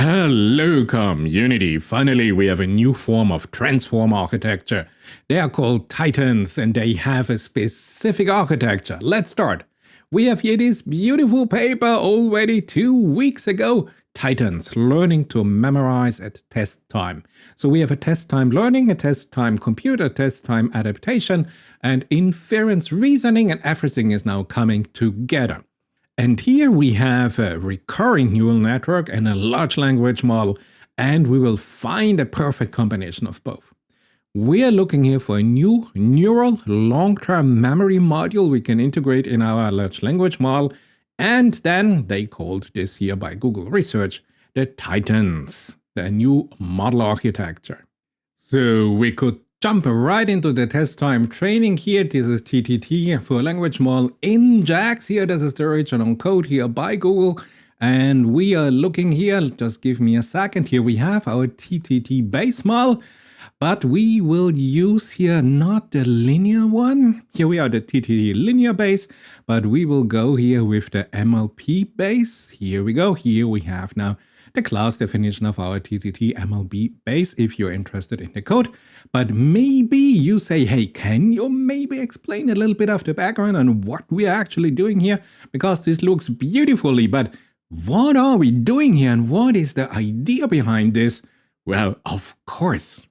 Hello community, finally we have a new form of transform architecture. They are called TITANS and they have a specific architecture. Let's start. We have here this beautiful paper already 2 weeks ago. TITANS, learning to memorize at test time. So we have a test time learning, a test time computer, test time adaptation, and inference reasoning, and everything is now coming together. And here we have a recurring neural network and a large language model, and we will find a perfect combination of both. We are looking here for a new neural long-term memory module we can integrate in our large language model, and then they called this here by Google Research the TITANS, the new model architecture. So we could jump right into the test time training here. This is TTT for language model in JAX here. This is the original code here by Google. And we are looking here, just give me a second. Here we have our TTT base model, but we will use here not the linear one. Here we are the TTT linear base, but we will go here with the MLP base. Here we go. Here we have now the class definition of our TTT MLB base if you're interested in the code. But maybe you say, hey, can you maybe explain a little bit of the background on what we are actually doing here? Because this looks beautifully, but what are we doing here and what is the idea behind this? Well, of course.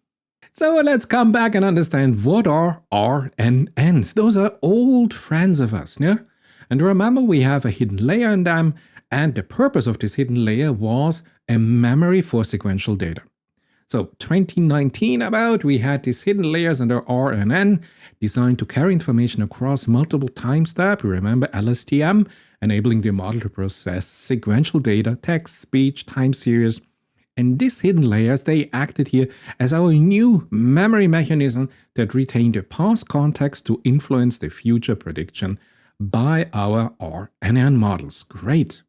So let's come back and understand what are RNNs. Those are old friends of us, yeah? And remember, we have a hidden layer in them. And the purpose of this hidden layer was a memory for sequential data. So 2019 about, we had these hidden layers under RNN designed to carry information across multiple time steps. Remember LSTM, enabling the model to process sequential data, text, speech, time series. And these hidden layers, they acted here as our new memory mechanism that retained the past context to influence the future prediction by our RNN models. Great.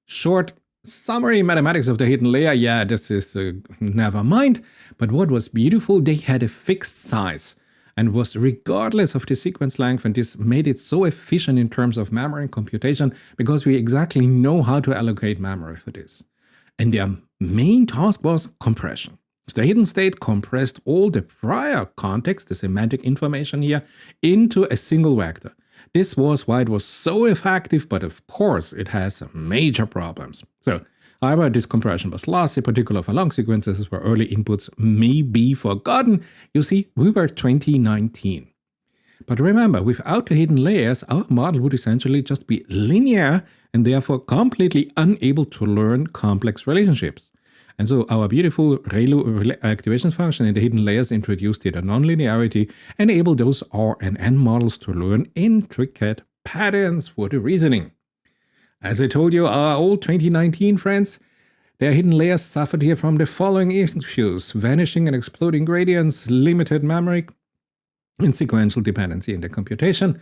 Short summary mathematics of the hidden layer, yeah, this is never mind. But what was beautiful, they had a fixed size and was regardless of the sequence length, and this made it so efficient in terms of memory and computation because we exactly know how to allocate memory for this. And their main task was compression. So the hidden state compressed all the prior context, the semantic information here, into a single vector. This was why it was so effective, but of course it has major problems. So, however, this compression was lost, in particular for long sequences where early inputs may be forgotten. You see, we were 2019. But remember, without the hidden layers, our model would essentially just be linear and therefore completely unable to learn complex relationships. And so our beautiful ReLU activation function in the hidden layers introduced here the nonlinearity, enable those RNN models to learn intricate patterns for the reasoning. As I told you, our old 2019 friends, their hidden layers suffered here from the following issues: vanishing and exploding gradients, limited memory, and sequential dependency in the computation.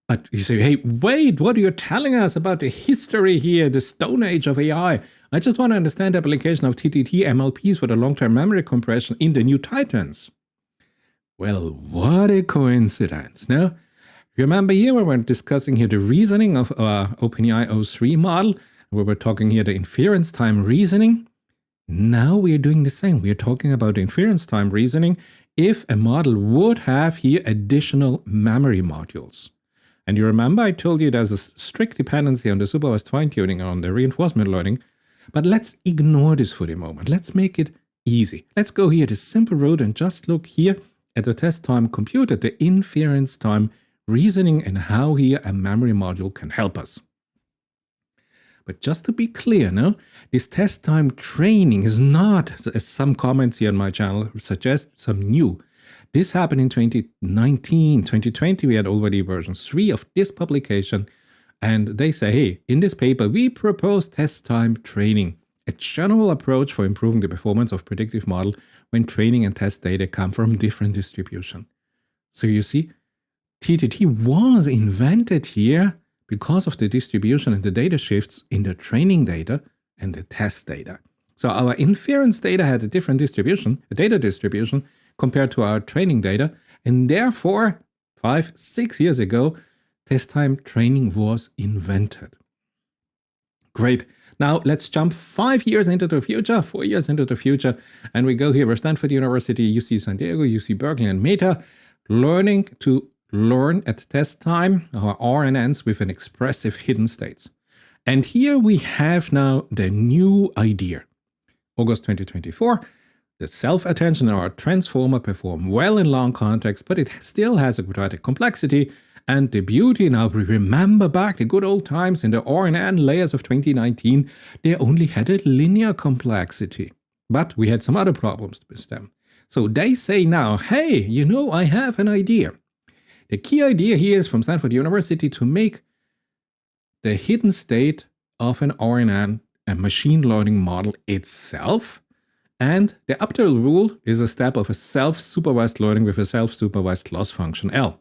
But you say, hey, wait, what are you telling us about the history here, the Stone Age of AI? I just want to understand the application of TTT MLPs for the long-term memory compression in the new TITANS. Well, what a coincidence. Now, remember here we were discussing here the reasoning of our OpenAI O3 model. We were talking here the inference time reasoning. Now we are doing the same. We are talking about the inference time reasoning if a model would have here additional memory modules. And you remember I told you there's a strict dependency on the supervised fine-tuning on the reinforcement learning. But let's ignore this for the moment. Let's make it easy. Let's go here the simple route and just look here at the test time computed, the inference time reasoning, and how here a memory module can help us. But just to be clear now, this test time training is not, as some comments here on my channel suggest, some new. This happened in 2019, 2020, we had already version 3 of this publication. And they say, hey, in this paper, we propose test time training, a general approach for improving the performance of predictive model when training and test data come from different distribution. So you see, TTT was invented here because of the distribution and the data shifts in the training data and the test data. So our inference data had a different distribution, a data distribution, compared to our training data. And therefore, 5-6 years ago, test time training was invented. Great. Now let's jump 5 years into the future, 4 years into the future, and we go here with Stanford University, UC San Diego, UC Berkeley, and Meta, learning to learn at test time our RNNs with an expressive hidden states. And here we have now the new idea. August 2024, the self-attention in our transformer perform well in long context, but it still has a quadratic complexity. And the beauty now, we remember back the good old times in the RNN layers of 2019, they only had a linear complexity. But we had some other problems with them. So they say now, hey, you know, I have an idea. The key idea here is from Stanford University to make the hidden state of an RNN a machine learning model itself. And the updated rule is a step of a self-supervised learning with a self-supervised loss function L.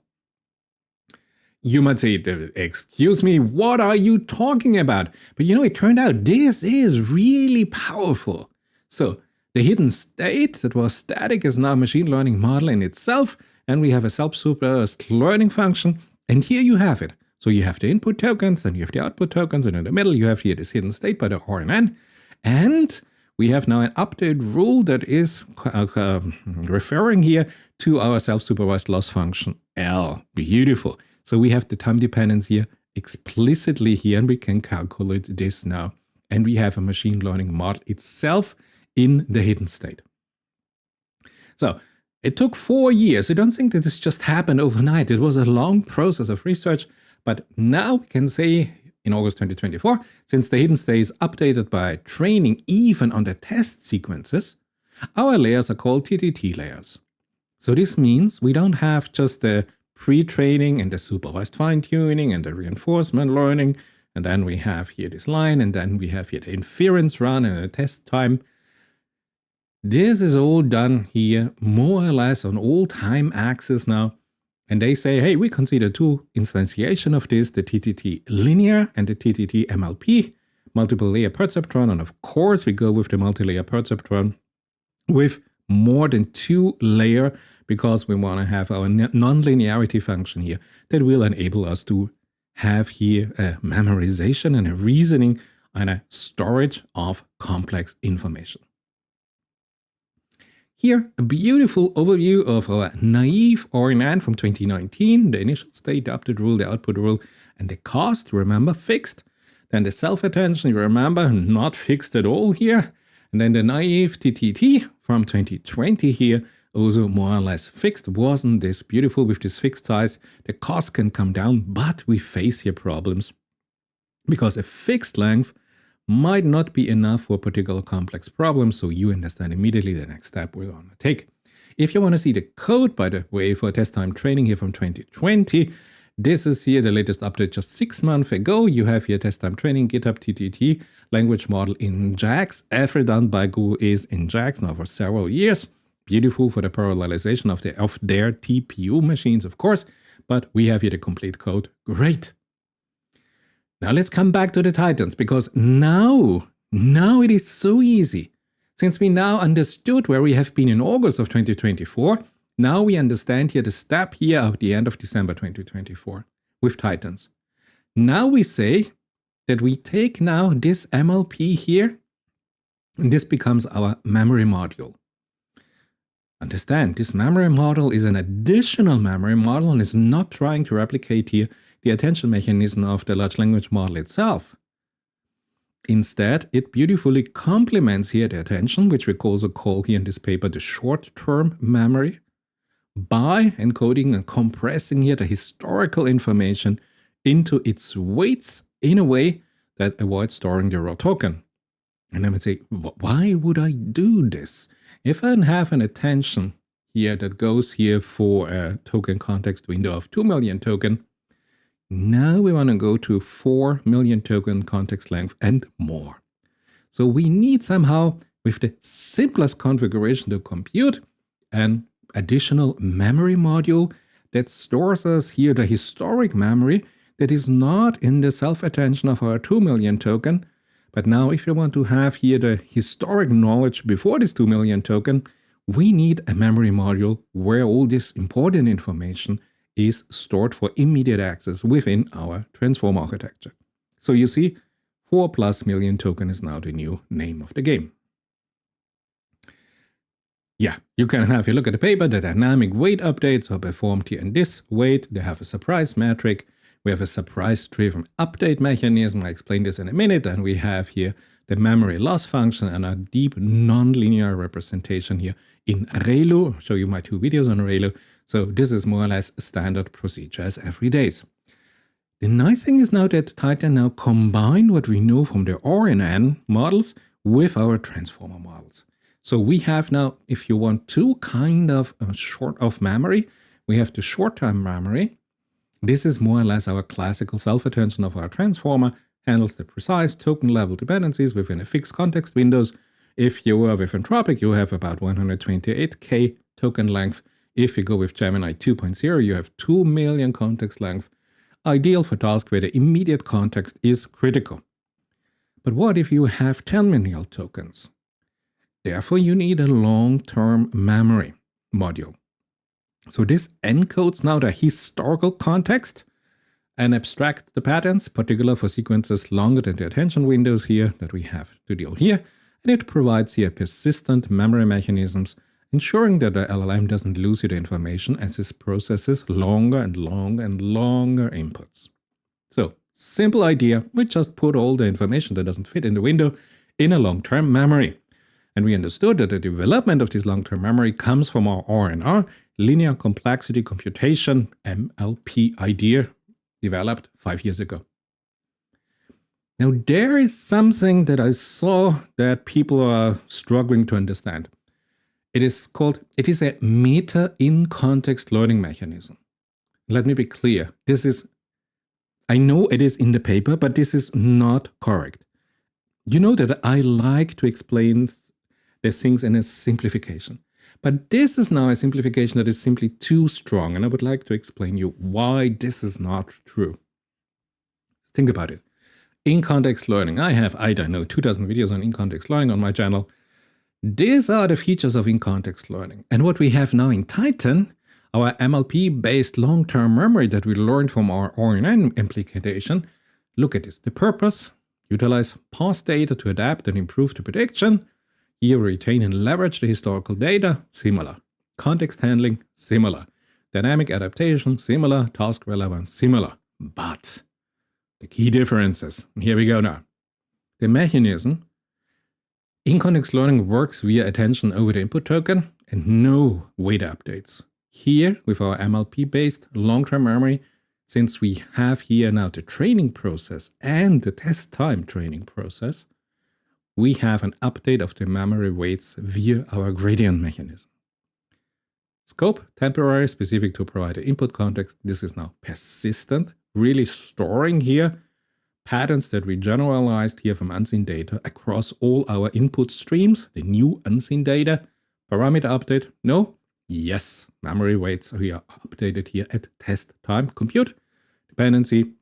You might say, excuse me, what are you talking about? But you know, it turned out this is really powerful. So the hidden state that was static is now a machine learning model in itself, and we have a self-supervised learning function, and here you have it. So you have the input tokens, and you have the output tokens, and in the middle you have here this hidden state by the RNN, and we have now an update rule that is referring here to our self-supervised loss function L. Beautiful. So we have the time dependence here explicitly here, and we can calculate this now. And we have a machine learning model itself in the hidden state. So it took 4 years. I don't think that this just happened overnight. It was a long process of research. But now we can say in August 2024, since the hidden state is updated by training even on the test sequences, our layers are called TTT layers. So this means we don't have just the pre-training and the supervised fine-tuning and the reinforcement learning, and then we have here this line, and then we have here the inference run and the test time. This is all done here more or less on all time axes now. And they say, hey, we consider two instantiation of this, the TTT linear and the TTT MLP, multiple layer perceptron. And of course, we go with the multi-layer perceptron with more than 2 layer, because we want to have our non-linearity function here that will enable us to have here a memorization and a reasoning and a storage of complex information. Here, a beautiful overview of our naive RNN from 2019, the initial state, the update rule, the output rule, and the cost, remember, fixed. Then the self-attention, you remember, not fixed at all here. And then the naive TTT from 2020 here, also more or less fixed. Wasn't this beautiful with this fixed size? The cost can come down, but we face here problems because a fixed length might not be enough for a particular complex problem, so you understand immediately the next step we're going to take. If you want to see the code, by the way, for test time training here from 2020, this is here the latest update just 6 months ago. You have here test time training, GitHub TTT, language model in JAX. Everything done by Google is in JAX now for several years. Beautiful for the parallelization of their TPU machines, of course, but we have here the complete code. Great. Now let's come back to the Titans, because now it is so easy. Since we now understood where we have been in August of 2024, now we understand here the step here at the end of December 2024 with Titans. Now we say that we take now this MLP here, and this becomes our memory module. Understand, this memory model is an additional memory model and is not trying to replicate here the attention mechanism of the large language model itself. Instead, it beautifully complements here the attention, which we also call here in this paper the short-term memory, by encoding and compressing here the historical information into its weights in a way that avoids storing the raw token. And I would say, why would I do this? If I have an attention here that goes here for a token context window of 2 million token, now we want to go to 4 million token context length and more. So we need somehow, with the simplest configuration to compute, an additional memory module that stores us here the historic memory that is not in the self-attention of our 2 million token. But now if you want to have here the historic knowledge before this 2 million token, we need a memory module where all this important information is stored for immediate access within our transform architecture. So you see, 4+ million token is now the new name of the game. Yeah, you can have a look at the paper. The dynamic weight updates are performed here in this weight. They have a surprise metric. We have a surprise-driven update mechanism. I explain this in a minute. And we have here the memory loss function and a deep nonlinear representation here in ReLU. I'll show you my 2 videos on ReLU. So this is more or less standard procedure as every days. The nice thing is now that Titan now combine what we know from the RNN models with our transformer models. So we have now, if you want, 2 kind of short of memory. We have the short-term memory. This is more or less our classical self-attention of our transformer, handles the precise token level dependencies within a fixed context windows. If you are with Anthropic, you have about 128K token length. If you go with Gemini 2.0, you have 2 million context length. Ideal for tasks where the immediate context is critical. But what if you have 10 million tokens? Therefore, you need a long-term memory module. So this encodes now the historical context and abstracts the patterns, particularly for sequences longer than the attention windows here that we have to deal here. And it provides here persistent memory mechanisms, ensuring that the LLM doesn't lose the information as it processes longer and longer inputs. So, simple idea, we just put all the information that doesn't fit in the window in a long-term memory. And we understood that the development of this long-term memory comes from our RNR, linear complexity computation, MLP idea, developed 5 years ago. Now, there is something that I saw that people are struggling to understand. It is a meta in-context learning mechanism. Let me be clear. I know it is in the paper, but this is not correct. You know that I like to explain the things in a simplification. But this is now a simplification that is simply too strong, and I would like to explain you why this is not true. Think about it. In-context learning. I have, 2,000 videos on in-context learning on my channel. These are the features of in-context learning. And what we have now in Titan, our MLP-based long-term memory that we learned from our RNN implementation, look at this. The purpose, utilize past data to adapt and improve the prediction. Here, retain and leverage the historical data, similar. Context handling, similar. Dynamic adaptation, similar. Task relevance, similar. But the key differences, and here we go now. The mechanism, in-context learning works via attention over the input token and no weight updates. Here, with our MLP-based long-term memory, since we have here now the training process and the test time training process, we have an update of the memory weights via our gradient mechanism. Scope, temporary, specific to provide the input context. This is now persistent, really storing here patterns that we generalized here from unseen data across all our input streams, the new unseen data. Parameter update, no. Yes, memory weights are here updated here at test time compute. Dependency,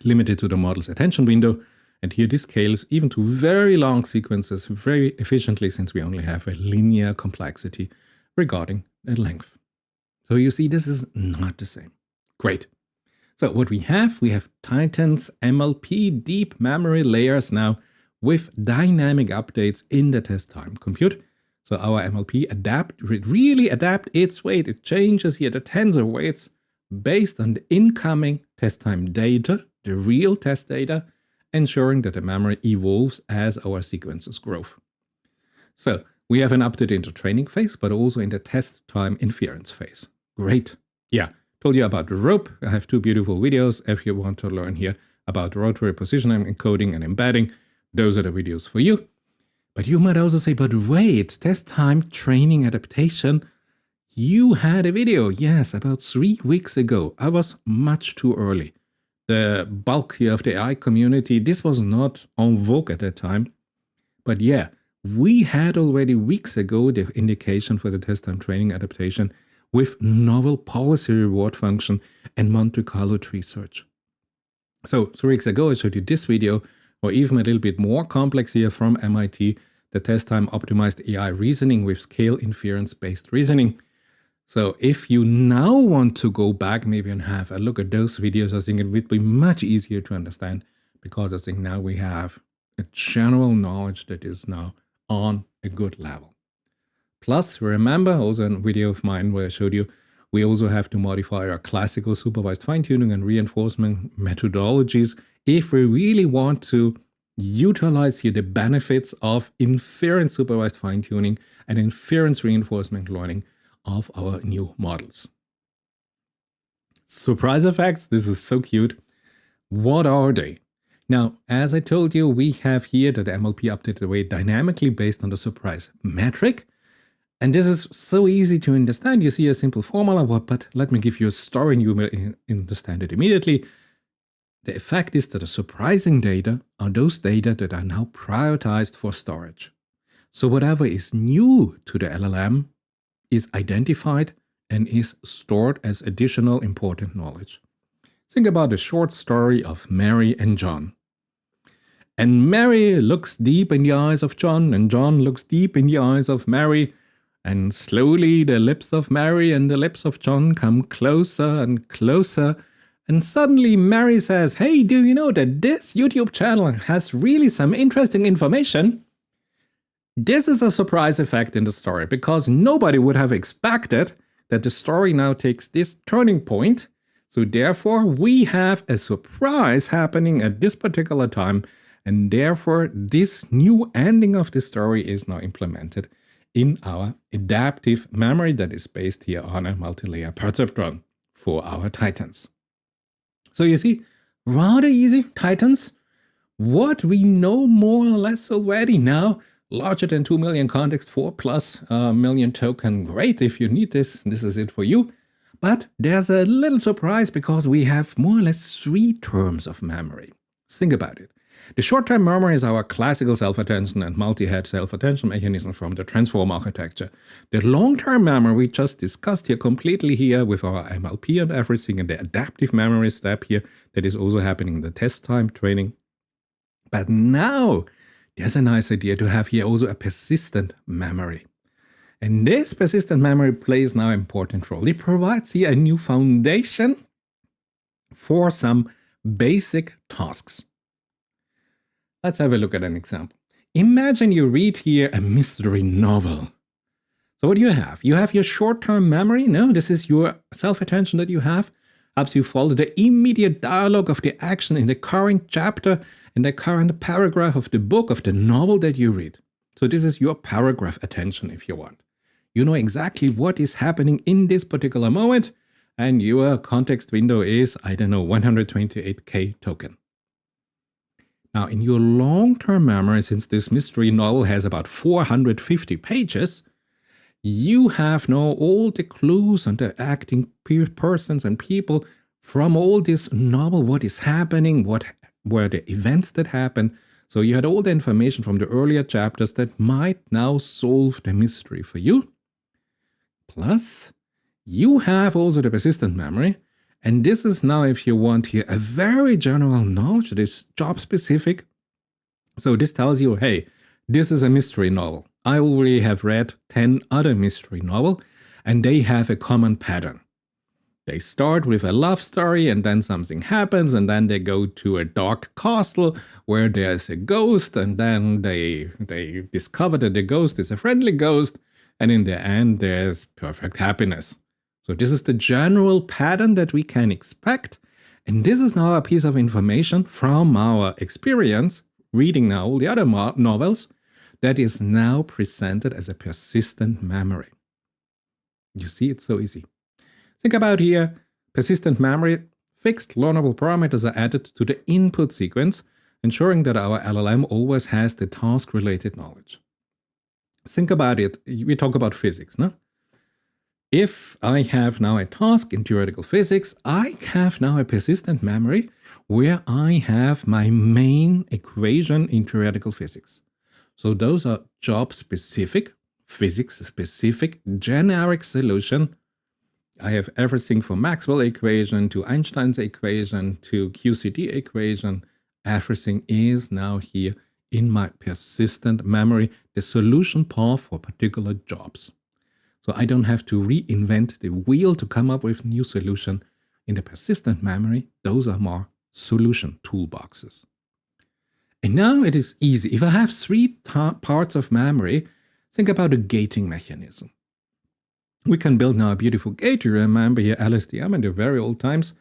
limited to the model's attention window. And here this scales even to very long sequences very efficiently since we only have a linear complexity regarding the length. So you see, this is not the same. Great. So what we have Titan's MLP deep memory layers now with dynamic updates in the test time compute. So our MLP really adapt its weight. It changes here the tensor weights based on the incoming test time data, the real test data, ensuring that the memory evolves as our sequences grow. So we have an update in the training phase, but also in the test time inference phase. Great. Yeah, told you about the rope. I have 2 beautiful videos. If you want to learn here about rotary positioning, encoding, and embedding, those are the videos for you. But you might also say, but wait, test time training adaptation. You had a video, yes, about 3 weeks ago. I was much too early. The bulk here of the AI community, this was not en vogue at that time. But yeah, we had already weeks ago the indication for the test time training adaptation with novel policy reward function and Monte Carlo tree search. So 3 weeks ago, I showed you this video, or even a little bit more complex here from MIT, the test time optimized AI reasoning with scale inference-based reasoning. So if you now want to go back maybe and have a look at those videos, I think it would be much easier to understand because I think now we have a general knowledge that is now on a good level. Plus, remember also in a video of mine where I showed you, we also have to modify our classical supervised fine-tuning and reinforcement methodologies if we really want to utilize here the benefits of inference supervised fine-tuning and inference reinforcement learning of our new models. Surprise effects, this is so cute. What are they? Now, as I told you, we have here that MLP updated the weight dynamically based on the surprise metric. And this is so easy to understand. You see a simple formula, but let me give you a story and you will understand it immediately. The effect is that the surprising data are those data that are now prioritized for storage. So whatever is new to the LLM is identified and is stored as additional important knowledge. Think about the short story of Mary and John. And Mary looks deep in the eyes of John, and John looks deep in the eyes of Mary. And slowly the lips of Mary and the lips of John come closer and closer. And suddenly Mary says, "Hey, do you know that this YouTube channel has really some interesting information?" This is a surprise effect in the story because nobody would have expected that the story now takes this turning point. So therefore we have a surprise happening at this particular time. And therefore this new ending of the story is now implemented in our adaptive memory that is based here on a multi-layer perceptron for our Titans. So you see, rather easy, Titans. What we know more or less already now, larger than 2 million context, 4+ million token, great if you need this, this is it for you. But there's a little surprise because we have more or less 3 terms of memory. Think about it. The short-term memory is our classical self-attention and multi-head self-attention mechanism from the transform architecture. The long-term memory we just discussed here completely here with our MLP and everything, and the adaptive memory step here that is also happening in the test time training. But now there's a nice idea to have here also a persistent memory. And this persistent memory plays now an important role. It provides here a new foundation for some basic tasks. Let's have a look at an example. Imagine you read here a mystery novel. So what do you have? You have your short-term memory. No, this is your self-attention that you have. Helps you follow the immediate dialogue of the action in the current chapter, in the current paragraph of the book, of the novel that you read. So this is your paragraph attention if you want. You know exactly what is happening in this particular moment, and your context window is, I don't know, 128K token. Now, in your long-term memory, since this mystery novel has about 450 pages, you have now all the clues and the acting persons and people from all this novel, what is happening, what were the events that happened. So you had all the information from the earlier chapters that might now solve the mystery for you. Plus, you have also the persistent memory. And this is now, if you want here, a very general knowledge that is job specific. So this tells you, hey, this is a mystery novel. I already have read 10 other mystery novels, and they have a common pattern. They start with a love story, and then something happens, and then they go to a dark castle where there's a ghost, and then they discover that the ghost is a friendly ghost, and in the end, there's perfect happiness. So this is the general pattern that we can expect. And this is now a piece of information from our experience, reading now all the other novels, that is now presented as a persistent memory. You see, it's so easy. Think about here, persistent memory, fixed learnable parameters are added to the input sequence, ensuring that our LLM always has the task-related knowledge. Think about it, we talk about physics, no? If I have now a task in theoretical physics, I have now a persistent memory where I have my main equation in theoretical physics. So those are job-specific, physics-specific, generic solution. I have everything from Maxwell equation to Einstein's equation to QCD equation. Everything is now here in my persistent memory, the solution path for particular jobs. So I don't have to reinvent the wheel to come up with a new solution. In the persistent memory, those are more solution toolboxes. And now it is easy. If I have three parts of memory, think about a gating mechanism. We can build now a beautiful gate. You remember here LSTM in the very old times.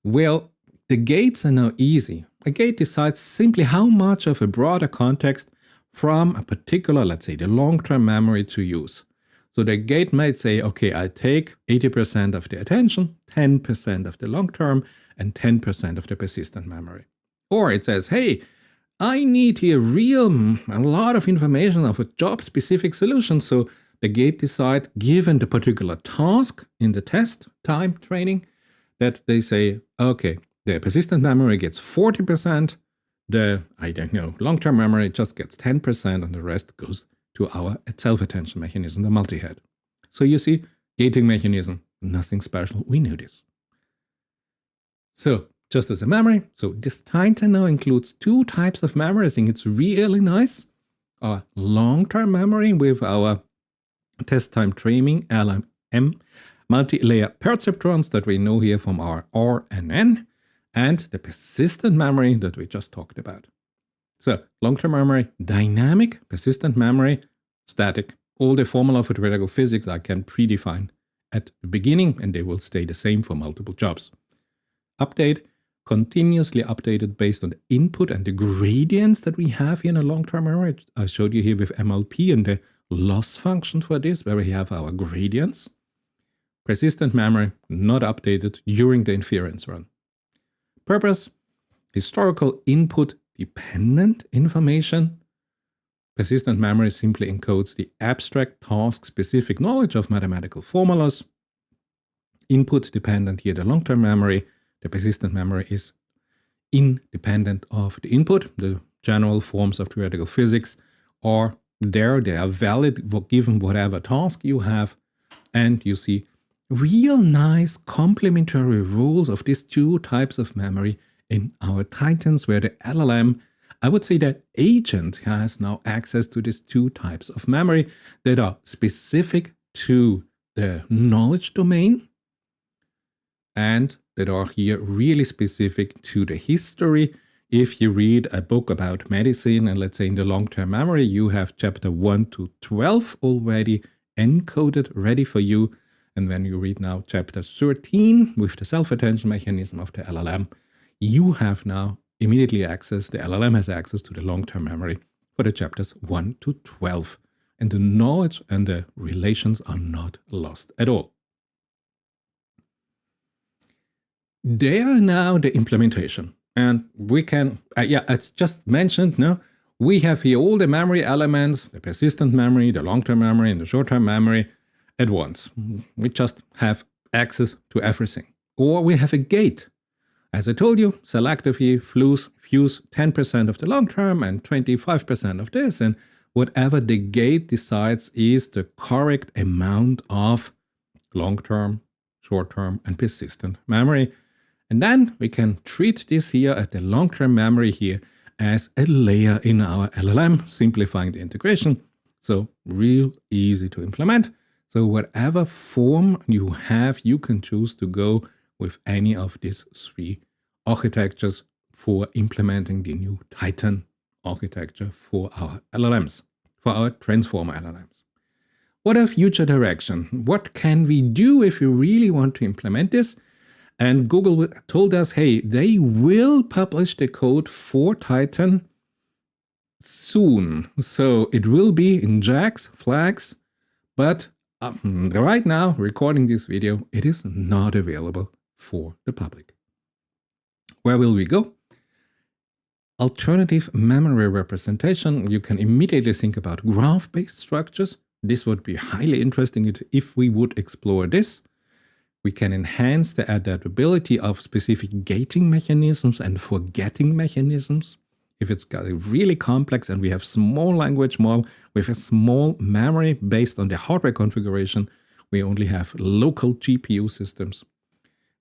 Well, the gates are now easy. A gate decides simply how much of a broader context from a particular, let's say, the long-term memory to use. So the gate might say, okay, I take 80% of the attention, 10% of the long-term, and 10% of the persistent memory. Or it says, hey, I need here a lot of information of a job-specific solution. So the gate decides, given the particular task in the test time training, that they say, okay, the persistent memory gets 40%, the, long-term memory just gets 10%, and the rest goes to our self-attention mechanism, the multi-head. So you see, gating mechanism, nothing special, we knew this. So, just as a memory, so this Titan now includes two types of memory. I think it's really nice. Our long-term memory with our test time training, LMM, multi-layer perceptrons that we know here from our RNN, and the persistent memory that we just talked about. So, long-term memory, dynamic, persistent memory, static. All the formula for theoretical physics I can predefine at the beginning, and they will stay the same for multiple jobs. Update, continuously updated based on the input and the gradients that we have here in a long-term memory. I showed you here with MLP and the loss function for this, where we have our gradients. Persistent memory, not updated during the inference run. Purpose, historical input dependent information. Persistent memory simply encodes the abstract task-specific knowledge of mathematical formulas. Input dependent here, the long-term memory. The persistent memory is independent of the input. The general forms of theoretical physics are there. They are valid given whatever task you have. And you see real nice complementary rules of these two types of memory in our Titans, where the LLM, I would say the agent, has now access to these two types of memory that are specific to the knowledge domain and that are here really specific to the history. If you read a book about medicine, and let's say in the long-term memory, you have chapter 1 to 12 already encoded, ready for you. And when you read now chapter 13 with the self-attention mechanism of the LLM, you have now immediately access, the LLM has access to the long-term memory for the chapters 1 to 12. And the knowledge and the relations are not lost at all. They are now the implementation. And we can, as just mentioned, no, we have here all the memory elements, the persistent memory, the long-term memory, and the short-term memory at once. We just have access to everything. Or we have a gate. As I told you, selectively fuse 10% of the long-term and 25% of this, and whatever the gate decides is the correct amount of long-term, short-term, and persistent memory. And then we can treat this here as the long-term memory here as a layer in our LLM, simplifying the integration. So real easy to implement. So whatever form you have, you can choose to go with any of these three architectures for implementing the new Titan architecture for our LLMs, for our transformer LLMs. What a future direction. What can we do if we really want to implement this? And Google told us, hey, they will publish the code for Titan soon. So it will be in JAX, flags, but right now, recording this video, it is not available for the public. Where will we go? Alternative memory representation. You can immediately think about graph-based structures. This would be highly interesting if we would explore this. We can enhance the adaptability of specific gating mechanisms and forgetting mechanisms. If it's got a really complex and we have small language model with a small memory based on the hardware configuration, we only have local GPU systems.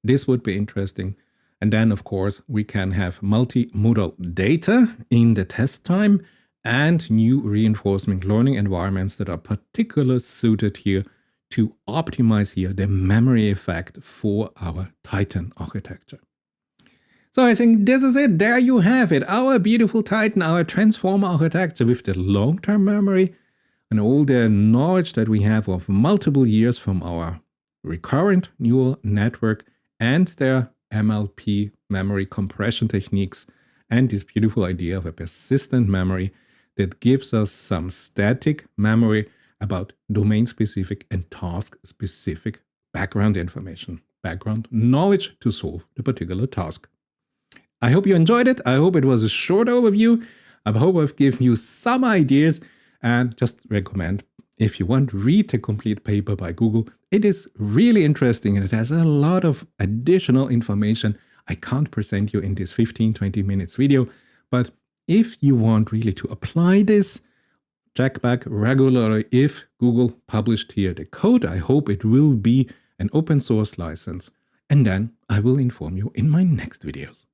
This would be interesting. And then, of course, we can have multi-modal data in the test time and new reinforcement learning environments that are particularly suited here to optimize here the memory effect for our Titan architecture. So I think this is it. There you have it. Our beautiful Titan, our transformer architecture with the long-term memory and all the knowledge that we have of multiple years from our recurrent neural network and their MLP memory compression techniques and this beautiful idea of a persistent memory that gives us some static memory about domain-specific and task-specific background information, background knowledge to solve the particular task. I hope you enjoyed it. I hope it was a short overview. I hope I've given you some ideas, and just recommend, if you want, read the complete paper by Google. It is really interesting and it has a lot of additional information I can't present you in this 15-20 minutes video. But if you want really to apply this, check back regularly if Google published here the code. I hope it will be an open source license. And then I will inform you in my next videos.